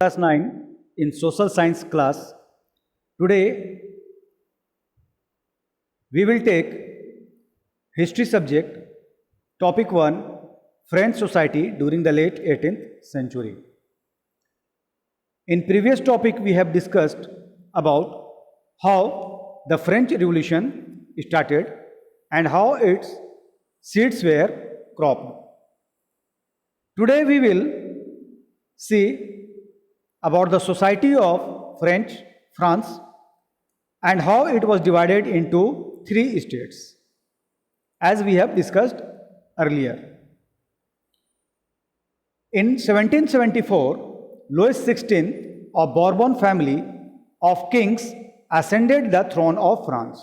Class 9 in social science class. Today we will take history subject, topic 1, French society during the late 18th century. In previous topic we have discussed about how the French Revolution started and how its seeds were cropped. Today we will see about the society of France and how it was divided into 3 states, as we have discussed earlier. In 1774, Louis XVI of Bourbon family of kings ascended the throne of France.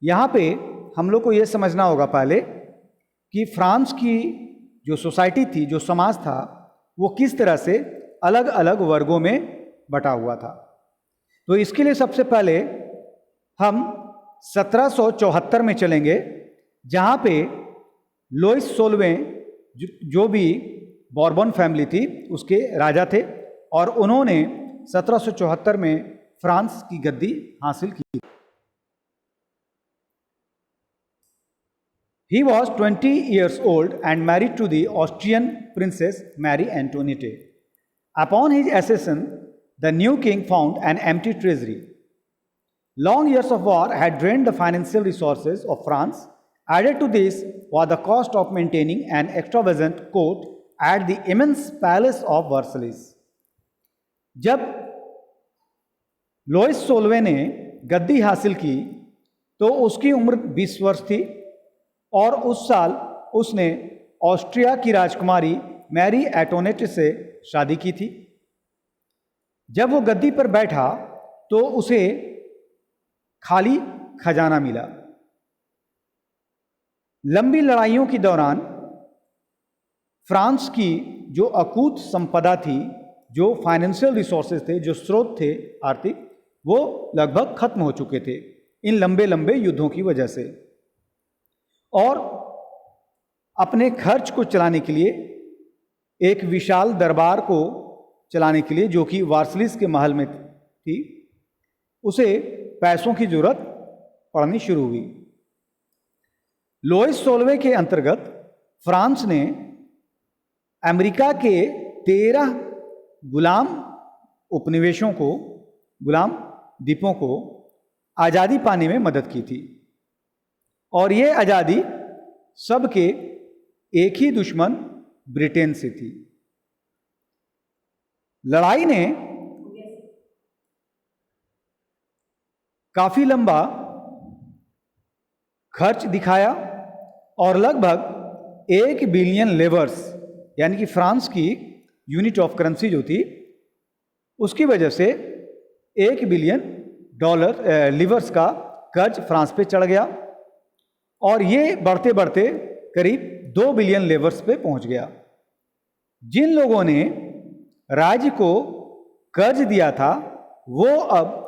यहाँ पे हम लोग को ये समझना होगा पहले कि फ्रांस की जो सोसाइटी थी, जो समाज था, वो किस तरह से अलग अलग वर्गों में बटा हुआ था। तो इसके लिए सबसे पहले हम 1774 में चलेंगे, जहाँ पे लुइस 16वें जो भी बॉर्बन फैमिली थी उसके राजा थे और उन्होंने 1774 में फ्रांस की गद्दी हासिल की। He was 20 years old and married to the Austrian princess Marie Antoinette. Upon his accession, the new king found an empty treasury. Long years of war had drained the financial resources of France. Added to this was the cost of maintaining an extravagant court at the immense palace of Versailles. जब Louis 16वें ने गद्दी हासिल की तो उसकी उम्र 20 वर्ष थी और उस साल उसने ऑस्ट्रिया की राजकुमारी मैरी एंटोनेट से शादी की थी। जब वो गद्दी पर बैठा तो उसे खाली खजाना मिला। लंबी लड़ाइयों के दौरान फ्रांस की जो अकूत संपदा थी, जो फाइनेंशियल रिसोर्सेज थे, जो स्रोत थे आर्थिक, वो लगभग खत्म हो चुके थे इन लंबे लंबे युद्धों की वजह से। और अपने खर्च को चलाने के लिए, एक विशाल दरबार को चलाने के लिए जो कि वर्साइल्स के महल में थी, उसे पैसों की जरूरत पड़नी शुरू हुई। लुइस 16वें के अंतर्गत फ्रांस ने अमेरिका के 13 गुलाम उपनिवेशों को, गुलाम द्वीपों को आज़ादी पाने में मदद की थी और ये आज़ादी सबके एक ही दुश्मन ब्रिटेन से थी। लड़ाई ने काफी लंबा खर्च दिखाया और लगभग 1 बिलियन लेवर्स, यानी कि फ्रांस की यूनिट ऑफ करेंसी जो थी, उसकी वजह से 1 बिलियन डॉलर लिवर्स का कर्ज फ्रांस पे चढ़ गया और ये बढ़ते बढ़ते करीब 2 बिलियन लेवर्स पे पहुंच गया। जिन लोगों ने राज्य को कर्ज दिया था वो अब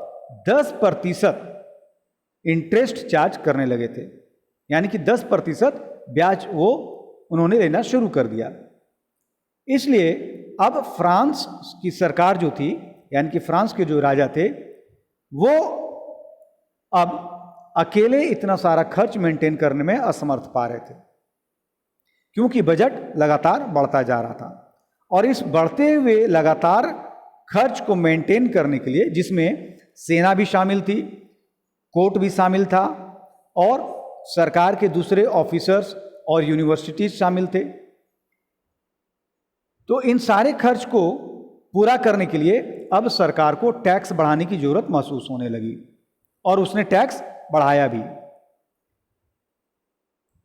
10% इंटरेस्ट चार्ज करने लगे थे, यानी कि 10% ब्याज वो उन्होंने लेना शुरू कर दिया। इसलिए अब फ्रांस की सरकार जो थी, यानी कि फ्रांस के जो राजा थे, वो अब अकेले इतना सारा खर्च मेंटेन करने में असमर्थ पा रहे थे, क्योंकि बजट लगातार बढ़ता जा रहा था। और इस बढ़ते हुए लगातार खर्च को मेंटेन करने के लिए, जिसमें सेना भी शामिल थी, कोर्ट भी शामिल था और सरकार के दूसरे ऑफिसर्स और यूनिवर्सिटीज शामिल थे, तो इन सारे खर्च को पूरा करने के लिए अब सरकार को टैक्स बढ़ाने की जरूरत महसूस होने लगी और उसने टैक्स बढ़ाया भी।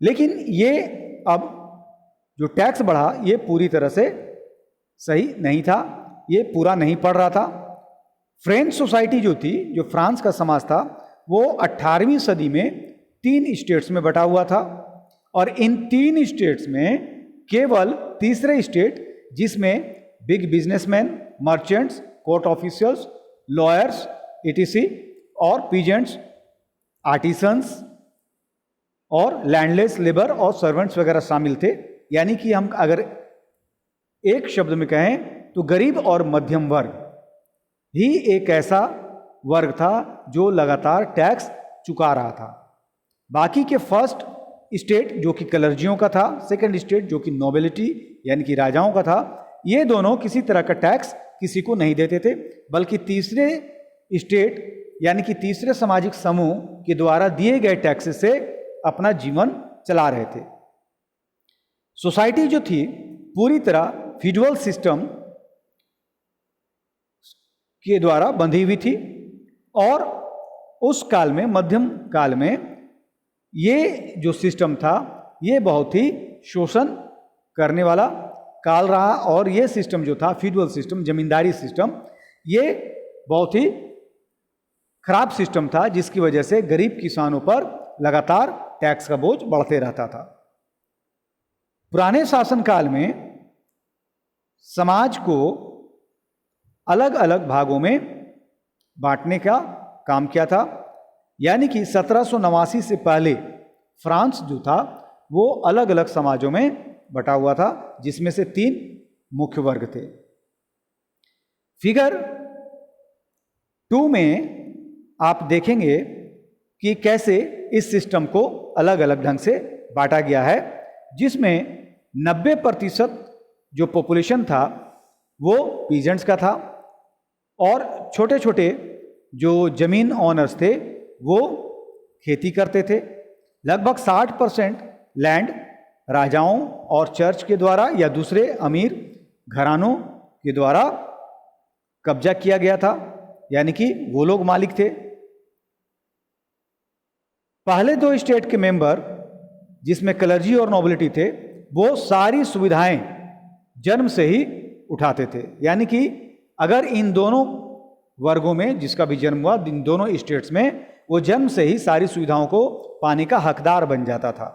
लेकिन ये अब जो टैक्स बढ़ा, ये पूरी तरह से सही नहीं था, ये पूरा नहीं पड़ रहा था। फ्रेंच सोसाइटी जो थी, जो फ्रांस का समाज था, वो 18वीं सदी में 3 स्टेट्स में बटा हुआ था और इन 3 स्टेट्स में केवल तीसरे स्टेट, जिसमें big businessman, merchants, court officials, lawyers etc और पीजेंट्स, आर्टिसंस और लैंडलेस लेबर और सर्वेंट्स वगैरह शामिल थे। यानी कि हम अगर एक शब्द में कहें तो गरीब और मध्यम वर्ग ही एक ऐसा वर्ग था जो लगातार टैक्स चुका रहा था। बाकी के फर्स्ट स्टेट जो कि कलर्जियों का था, सेकंड स्टेट जो कि नोबिलिटी यानी कि राजाओं का था, ये दोनों किसी तरह का टैक्स किसी को नहीं देते थे, बल्कि तीसरे स्टेट यानी कि तीसरे सामाजिक समूह के द्वारा दिए गए टैक्सेस से अपना जीवन चला रहे थे। सोसाइटी जो थी पूरी तरह फ्यूडल सिस्टम के द्वारा बंधी हुई थी और उस काल में, मध्यम काल में, ये जो सिस्टम था ये बहुत ही शोषण करने वाला काल रहा और ये सिस्टम जो था फ्यूडल सिस्टम, जमींदारी सिस्टम, ये बहुत ही खराब सिस्टम था जिसकी वजह से गरीब किसानों पर लगातार टैक्स का बोझ बढ़ते रहता था। पुराने शासन काल में समाज को अलग अलग भागों में बांटने का काम किया था, यानी कि 1789 से पहले फ्रांस जो था वो अलग अलग समाजों में बटा हुआ था, जिसमें से 3 मुख्य वर्ग थे। फिगर 2 में आप देखेंगे कि कैसे इस सिस्टम को अलग अलग ढंग से बांटा गया है, जिसमें 90% जो पॉपुलेशन था वो पीजेंट्स का था और छोटे छोटे जो जमीन ऑनर्स थे वो खेती करते थे। लगभग 60% लैंड राजाओं और चर्च के द्वारा या दूसरे अमीर घरानों के द्वारा कब्जा किया गया था, यानी कि वो लोग मालिक थे। पहले 2 स्टेट के मेंबर जिसमें क्लर्जी और नोबिलिटी थे वो सारी सुविधाएं जन्म से ही उठाते थे, यानी कि अगर इन दोनों वर्गों में जिसका भी जन्म हुआ, इन दोनों स्टेट्स में, वो जन्म से ही सारी सुविधाओं को पाने का हकदार बन जाता था।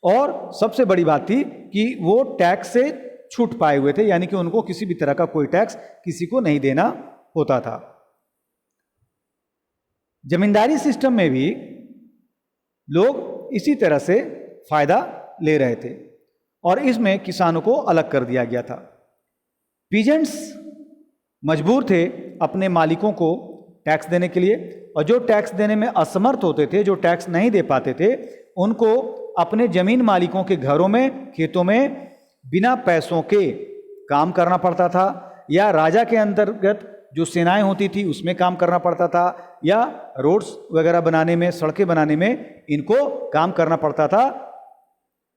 और सबसे बड़ी बात थी कि वो टैक्स से छूट पाए हुए थे, यानी कि उनको किसी भी तरह का कोई टैक्स किसी को नहीं देना होता था। जमींदारी सिस्टम में भी लोग इसी तरह से फायदा ले रहे थे और इसमें किसानों को अलग कर दिया गया था। पीजेंट्स मजबूर थे अपने मालिकों को टैक्स देने के लिए, और जो टैक्स देने में असमर्थ होते थे, जो टैक्स नहीं दे पाते थे, उनको अपने जमीन मालिकों के घरों में, खेतों में बिना पैसों के काम करना पड़ता था, या राजा के अंतर्गत जो सेनाएं होती थी उसमें काम करना पड़ता था, या रोड्स वगैरह बनाने में, सड़कें बनाने में इनको काम करना पड़ता था।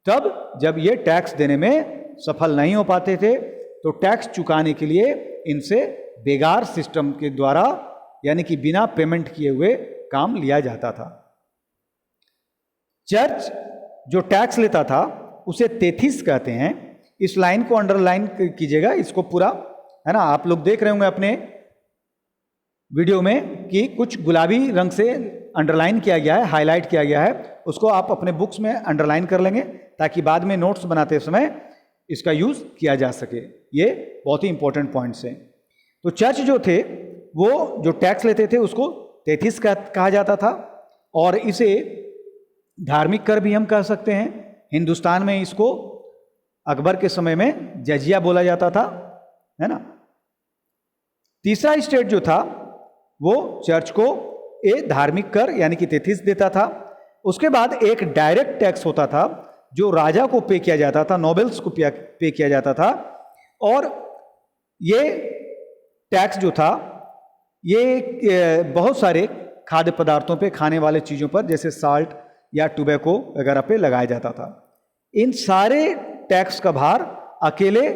तब जब ये टैक्स देने में सफल नहीं हो पाते थे तो टैक्स चुकाने के लिए इनसे बेगार सिस्टम के द्वारा, यानी कि बिना पेमेंट किए हुए काम लिया जाता था। चर्च जो टैक्स लेता था उसे तेथिस कहते हैं। इस लाइन को अंडरलाइन कीजिएगा, इसको पूरा, है ना, आप लोग देख रहे होंगे अपने वीडियो में कि कुछ गुलाबी रंग से अंडरलाइन किया गया है, हाईलाइट किया गया है, उसको आप अपने बुक्स में अंडरलाइन कर लेंगे ताकि बाद में नोट्स बनाते समय इसका यूज किया जा सके। ये बहुत ही इंपॉर्टेंट पॉइंट्स हैं। तो चर्च जो थे वो जो टैक्स लेते थे उसको तेथिस कहा जाता था, और इसे धार्मिक कर भी हम कह सकते हैं। हिंदुस्तान में इसको अकबर के समय में जजिया बोला जाता था, है ना। तीसरा स्टेट जो था वो चर्च को एक धार्मिक कर यानी कि तेथिस देता था। उसके बाद एक डायरेक्ट टैक्स होता था जो राजा को पे किया जाता था, नोबल्स को पे किया जाता था, और ये टैक्स जो था ये बहुत सारे खाद्य पदार्थों पे, खाने वाले चीज़ों पर, जैसे साल्ट या टोबैको वगैरह पे लगाया जाता था। इन सारे टैक्स का भार अकेले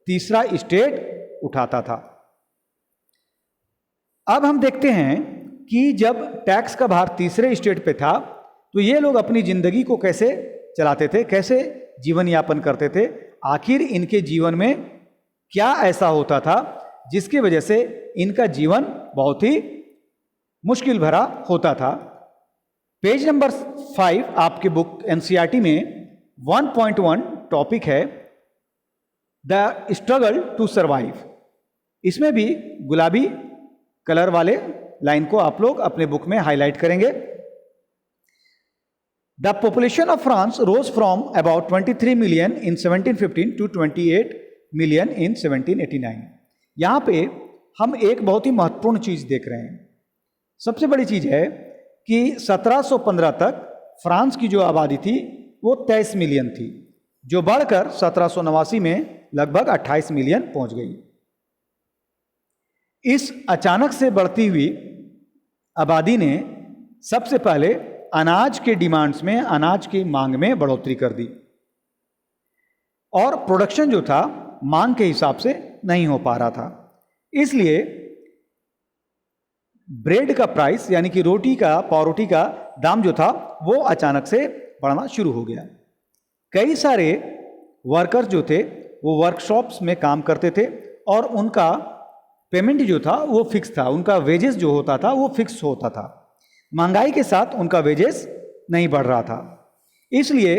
तीसरा स्टेट उठाता था। अब हम देखते हैं कि जब टैक्स का भार तीसरे स्टेट पे था तो ये लोग अपनी जिंदगी को कैसे चलाते थे, कैसे जीवन यापन करते थे, आखिर इनके जीवन में क्या ऐसा होता था जिसकी वजह से इनका जीवन बहुत ही मुश्किल भरा होता था। पेज नंबर 5 आपके बुक एनसीईआरटी में 1.1 टॉपिक है द स्ट्रगल टू सर्वाइव। इसमें भी गुलाबी कलर वाले लाइन को आप लोग अपने बुक में हाईलाइट करेंगे। The population of France rose from about 23 million in 1715 to 28 million in 1789। यहाँ पे हम एक बहुत ही महत्वपूर्ण चीज़ देख रहे हैं। सबसे बड़ी चीज़ है कि 1715 तक फ्रांस की जो आबादी थी वो 23 मिलियन थी, जो बढ़कर 1789 में लगभग 28 मिलियन पहुंच गई। इस अचानक से बढ़ती हुई आबादी ने सबसे पहले अनाज के डिमांड्स में, अनाज की मांग में बढ़ोतरी कर दी और प्रोडक्शन जो था मांग के हिसाब से नहीं हो पा रहा था। इसलिए ब्रेड का प्राइस यानी कि रोटी का, पावरोटी का दाम जो था वो अचानक से बढ़ना शुरू हो गया। कई सारे वर्कर्स जो थे वो वर्कशॉप्स में काम करते थे और उनका पेमेंट जो था वो फिक्स था, उनका वेजेस जो होता था वो फिक्स होता था। महंगाई के साथ उनका वेजेस नहीं बढ़ रहा था, इसलिए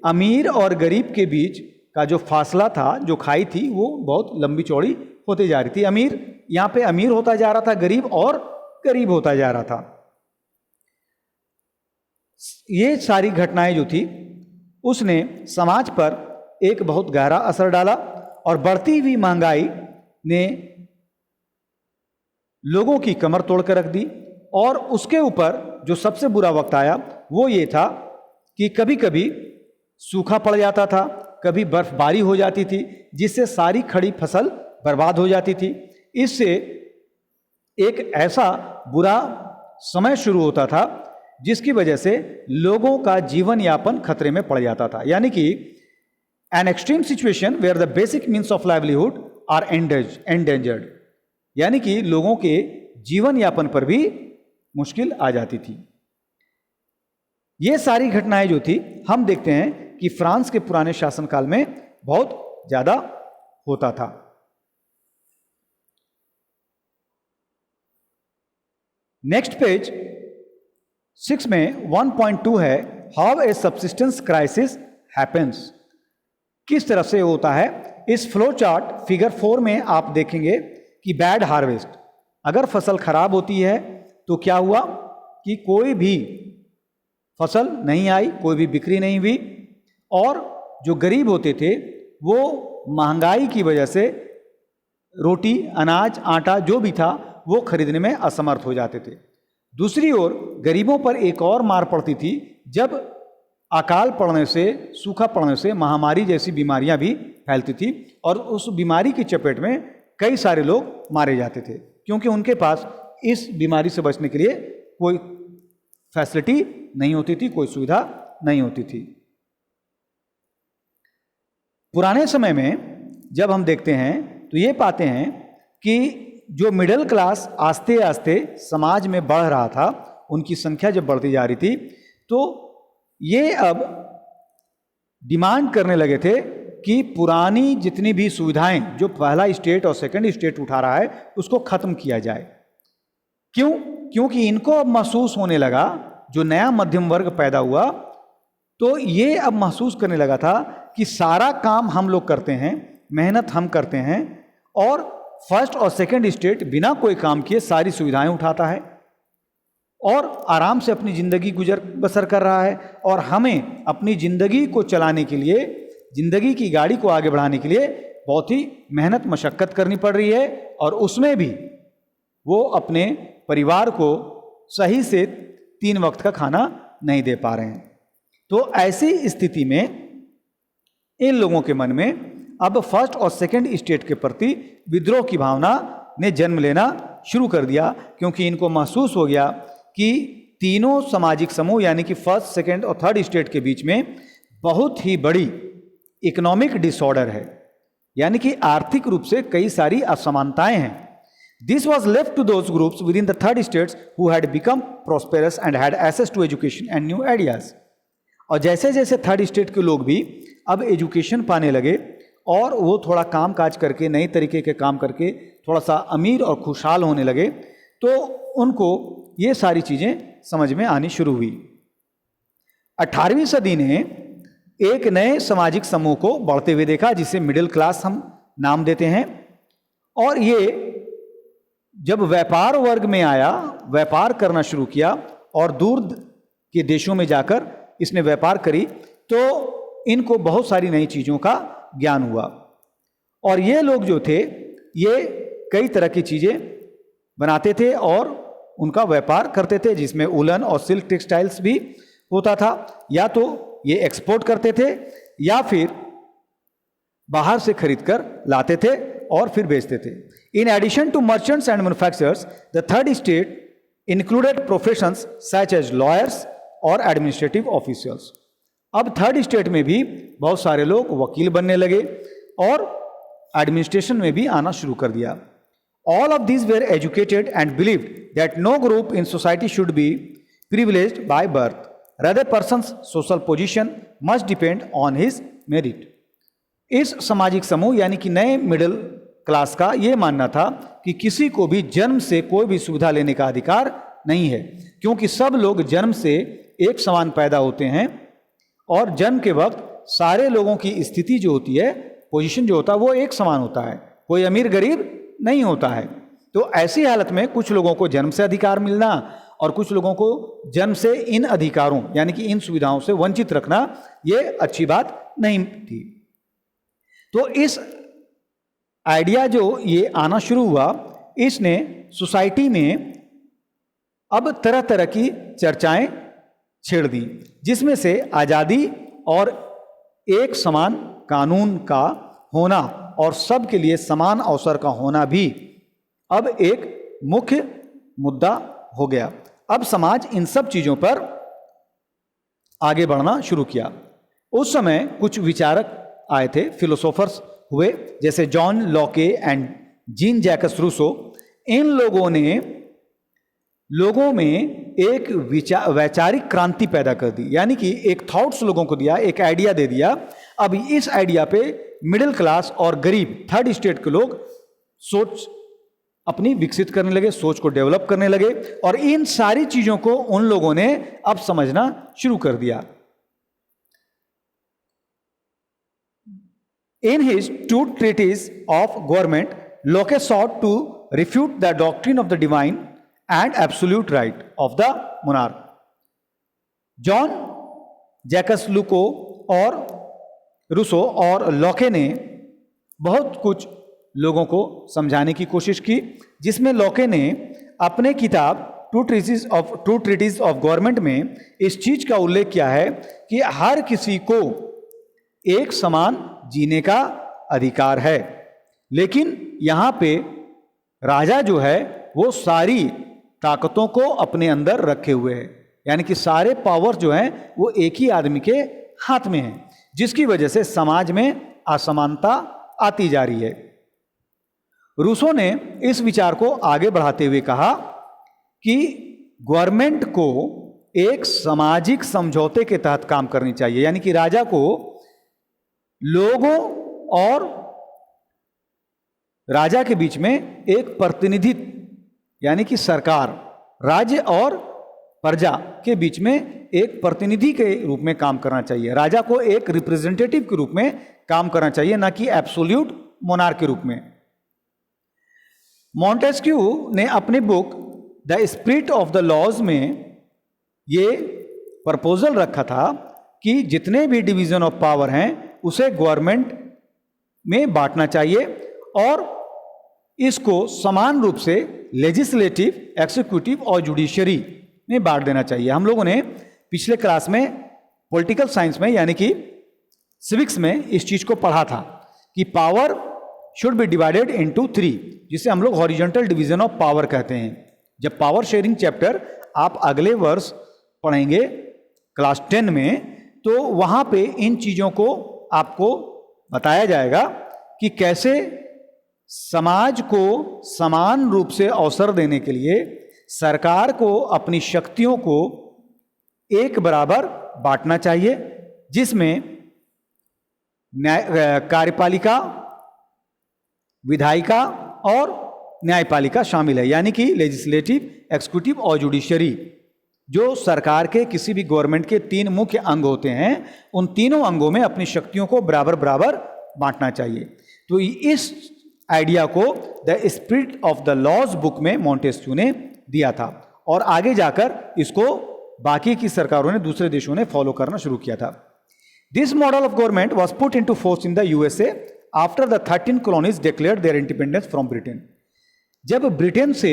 अमीर और गरीब के बीच का जो फासला था, जो खाई थी, वो बहुत लंबी चौड़ी होती जा रही थी। अमीर यहाँ पे अमीर होता जा रहा था, गरीब और गरीब होता जा रहा था। ये सारी घटनाएं जो थी उसने समाज पर एक बहुत गहरा असर डाला और बढ़ती हुई महंगाई ने लोगों की कमर तोड़ कर रख दी। और उसके ऊपर जो सबसे बुरा वक्त आया वो ये था कि कभी कभी सूखा पड़ जाता था, कभी बर्फबारी हो जाती थी, जिससे सारी खड़ी फसल बर्बाद हो जाती थी। इससे एक ऐसा बुरा समय शुरू होता था जिसकी वजह से लोगों का जीवन यापन खतरे में पड़ जाता था। यानी कि an extreme situation where the basic means of livelihood are endangered, यानी कि लोगों के जीवन यापन पर भी मुश्किल आ जाती थी। ये सारी घटनाएं जो थी हम देखते हैं कि फ्रांस के पुराने शासनकाल में बहुत ज्यादा होता था। नेक्स्ट पेज 6 में 1.2 है, how a subsistence crisis happens. किस तरह से होता है? इस फ्लो चार्ट फिगर 4 में आप देखेंगे कि बैड हार्वेस्ट, अगर फसल खराब होती है तो क्या हुआ कि कोई भी फसल नहीं आई, कोई भी बिक्री नहीं हुई और जो गरीब होते थे वो महंगाई की वजह से रोटी, अनाज, आटा जो भी था वो खरीदने में असमर्थ हो जाते थे। दूसरी ओर गरीबों पर एक और मार पड़ती थी जब अकाल पड़ने से, सूखा पड़ने से महामारी जैसी बीमारियां भी फैलती थी और उस बीमारी की चपेट में कई सारे लोग मारे जाते थे, क्योंकि उनके पास इस बीमारी से बचने के लिए कोई फैसिलिटी नहीं होती थी, कोई सुविधा नहीं होती थी। पुराने समय में जब हम देखते हैं तो ये पाते हैं कि जो मिडिल क्लास आस्ते आस्ते समाज में बढ़ रहा था, उनकी संख्या जब बढ़ती जा रही थी तो ये अब डिमांड करने लगे थे कि पुरानी जितनी भी सुविधाएं जो पहला स्टेट और सेकंड स्टेट उठा रहा है उसको खत्म किया जाए। क्यों? क्योंकि इनको अब महसूस होने लगा, जो नया मध्यम वर्ग पैदा हुआ तो ये अब महसूस करने लगा था कि सारा काम हम लोग करते हैं, मेहनत हम करते हैं और फर्स्ट और सेकंड स्टेट बिना कोई काम किए सारी सुविधाएं उठाता है और आराम से अपनी ज़िंदगी गुजर बसर कर रहा है। और हमें अपनी ज़िंदगी को चलाने के लिए, ज़िंदगी की गाड़ी को आगे बढ़ाने के लिए बहुत ही मेहनत मशक्क़त करनी पड़ रही है और उसमें भी वो अपने परिवार को सही से 3 वक्त का खाना नहीं दे पा रहे हैं। तो ऐसी स्थिति में इन लोगों के मन में अब फर्स्ट और सेकंड स्टेट के प्रति विद्रोह की भावना ने जन्म लेना शुरू कर दिया, क्योंकि इनको महसूस हो गया कि तीनों सामाजिक समूह यानी कि फर्स्ट, सेकंड और थर्ड स्टेट के बीच में बहुत ही बड़ी इकोनॉमिक डिसऑर्डर है, यानी कि आर्थिक रूप से कई सारी असमानताएं हैं। This was left to those groups within the third states who had become prosperous and had access to education and new ideas. और जैसे जैसे थर्ड स्टेट के लोग भी अब एजुकेशन पाने लगे और वो थोड़ा काम काज करके, नए तरीके के काम करके थोड़ा सा अमीर और खुशहाल होने लगे, तो उनको ये सारी चीज़ें समझ में आनी शुरू हुई। 18वीं सदी ने एक नए सामाजिक समूह को बढ़ते हुए देखा जिसे मिडिल क्लास हम नाम देते हैं। और ये जब व्यापार वर्ग में आया, व्यापार करना शुरू किया और दूर के देशों में जाकर इसने व्यापार करी, तो इनको बहुत सारी नई चीज़ों का ज्ञान हुआ और ये लोग जो थे ये कई तरह की चीज़ें बनाते थे और उनका व्यापार करते थे, जिसमें उलन और सिल्क टेक्सटाइल्स भी होता था। या तो ये एक्सपोर्ट करते थे या फिर बाहर से खरीद कर लाते थे और फिर बेचते थे। In addition to merchants and manufacturers, the third state included professions such as lawyers और एडमिनिस्ट्रेटिव ऑफिसर्स। अब थर्ड स्टेट में भी बहुत सारे लोग वकील बनने लगे और एडमिनिस्ट्रेशन में भी आना शुरू कर दिया। All of these were educated and believed that no group in society should be privileged by birth, rather person's social position must depend on his merit। इस सामाजिक समूह यानी कि नए मिडिल क्लास का यह मानना था कि किसी को भी जन्म से कोई भी सुविधा लेने का अधिकार नहीं है, क्योंकि सब लोग जन्म से एक समान पैदा होते हैं और जन्म के वक्त सारे लोगों की स्थिति जो होती है, पोजीशन जो होता है, वो एक समान होता है, कोई अमीर गरीब नहीं होता है। तो ऐसी हालत में कुछ लोगों को जन्म से अधिकार मिलना और कुछ लोगों को जन्म से इन अधिकारों यानी कि इन सुविधाओं से वंचित रखना, ये अच्छी बात नहीं थी। तो इस आइडिया जो ये आना शुरू हुआ, इसने सोसाइटी में अब तरह तरह की चर्चाएं छेड़ दी, जिसमें से आज़ादी और एक समान कानून का होना और सबके लिए समान अवसर का होना भी अब एक मुख्य मुद्दा हो गया। अब समाज इन सब चीज़ों पर आगे बढ़ना शुरू किया। उस समय कुछ विचारक आए थे, फिलोसोफर्स हुए, जैसे John Locke and Jean Jacques Rousseau. इन लोगों ने लोगों में एक वैचारिक क्रांति पैदा कर दी, यानी कि एक थॉट्स लोगों को दिया, एक आइडिया दे दिया। अब इस आइडिया पे मिडिल क्लास और गरीब थर्ड स्टेट के लोग सोच अपनी विकसित करने लगे, सोच को डेवलप करने लगे और इन सारी चीजों को उन लोगों ने अब समझना शुरू कर दिया। In his two treaties of government, Locke sought to refute the doctrine of the divine and absolute right of the monarch। John Jacques लूको और रूसो और लॉके ने बहुत कुछ लोगों को समझाने की कोशिश की, जिसमें लॉके ने अपने किताब टू ट्रीटीज ऑफ गवर्नमेंट में इस चीज का उल्लेख किया है कि हर किसी को एक समान जीने का अधिकार है, लेकिन यहाँ पे राजा जो है वो सारी ताकतों को अपने अंदर रखे हुए है, यानी कि सारे पावर जो हैं वो एक ही आदमी के हाथ में है, जिसकी वजह से समाज में असमानता आती जा रही है। रूसो ने इस विचार को आगे बढ़ाते हुए कहा कि गवर्नमेंट को एक सामाजिक समझौते के तहत काम करनी चाहिए, यानी कि राजा को लोगों और राजा के बीच में एक प्रतिनिधित्व, यानी कि सरकार राज्य और प्रजा के बीच में एक प्रतिनिधि के रूप में काम करना चाहिए। राजा को एक रिप्रेजेंटेटिव के रूप में काम करना चाहिए, ना कि एब्सोल्यूट मोनार्क के रूप में। मॉन्टेस्क्यू ने अपनी book the spirit of the laws में ये प्रपोजल रखा था कि जितने भी डिवीजन ऑफ पावर हैं उसे गवर्नमेंट में बांटना चाहिए और इसको समान रूप से लेजिस्लेटिव, एक्जीक्यूटिव और जुडिशरी में बांट देना चाहिए। हम लोगों ने पिछले क्लास में पॉलिटिकल साइंस में यानी कि सिविक्स में इस चीज को पढ़ा था कि power should be divided into 3, जिसे हम लोग हॉरिजॉन्टल डिवीजन ऑफ पावर कहते हैं। जब पावर शेयरिंग चैप्टर आप अगले वर्ष पढ़ेंगे क्लास 10 में, तो वहां पे इन चीजों को आपको बताया जाएगा कि कैसे समाज को समान रूप से अवसर देने के लिए सरकार को अपनी शक्तियों को एक बराबर बांटना चाहिए, जिसमें कार्यपालिका, विधायिका और न्यायपालिका शामिल है, यानी कि लेजिस्लेटिव, एक्जीक्यूटिव और जुडिशरी। जो सरकार के किसी भी गवर्नमेंट के 3 मुख्य अंग होते हैं, उन तीनों अंगों में अपनी शक्तियों को बराबर बराबर बांटना चाहिए। तो इस आइडिया को the spirit of the laws book में मॉन्टेस्क्यू ने दिया था और आगे जाकर इसको बाकी की सरकारों ने, दूसरे देशों ने फॉलो करना शुरू किया था। This model of government was put into force in the USA after the 13 colonies declared their independence from Britain. जब ब्रिटेन से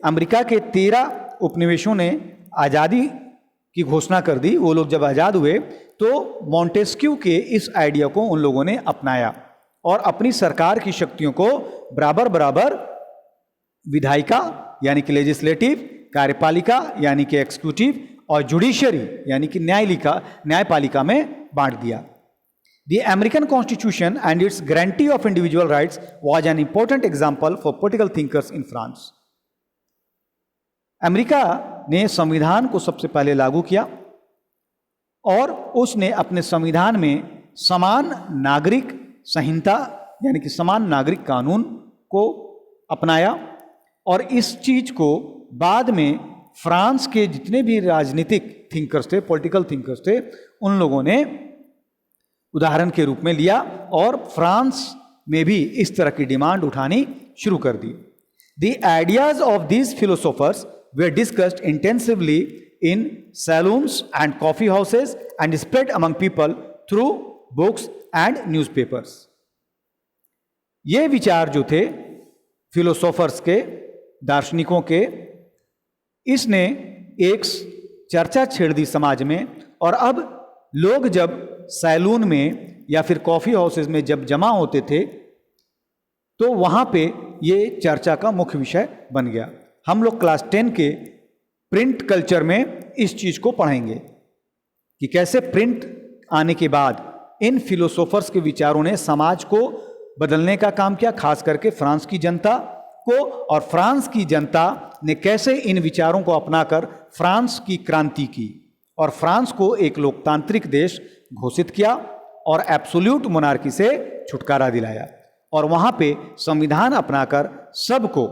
अमेरिका के 13 उपनिवेशों ने आज़ादी की घोषणा कर दी, वो लोग जब आज़ाद हुए तो मॉन्टेस्क्यू के इस आइडिया को उन लोगों ने अपनाया और अपनी सरकार की शक्तियों को बराबर बराबर विधायिका यानी कि लेजिस्लेटिव, कार्यपालिका यानी कि एक्सिक्यूटिव और जुडिशरी यानी कि न्यायपालिका में बांट दिया। The American Constitution and its guarantee of individual rights was an important example for political thinkers in France. America ने संविधान को सबसे पहले लागू किया और उसने अपने संविधान में समान नागरिक संहिता यानी कि समान नागरिक कानून को अपनाया और इस चीज को बाद में फ्रांस के जितने भी राजनीतिक थिंकर्स थे, पॉलिटिकल थिंकर्स थे, उन लोगों ने उदाहरण के रूप में लिया और फ्रांस में भी इस तरह की डिमांड उठानी शुरू कर दी। The ideas of these philosophers were discussed intensively in salons and coffee houses and spread among people through books and newspapers. ये विचार जो थे फिलोसोफर्स के, दार्शनिकों के, इसने एक चर्चा छेड़ दी समाज में और अब लोग जब सैलून में या फिर कॉफ़ी हाउसेज में जब जमा होते थे तो वहाँ पे ये चर्चा का मुख्य विषय बन गया। हम लोग क्लास 10 के प्रिंट कल्चर में इस चीज़ को पढ़ेंगे कि कैसे प्रिंट आने के बाद इन फिलोसोफर्स के विचारों ने समाज को बदलने का काम किया, खास करके फ्रांस की जनता को, और फ्रांस की जनता ने कैसे इन विचारों को अपनाकर फ्रांस की क्रांति की और फ्रांस को एक लोकतांत्रिक देश घोषित किया और एब्सोल्यूट मोनार्की से छुटकारा दिलाया और वहाँ पे संविधान अपनाकर सबको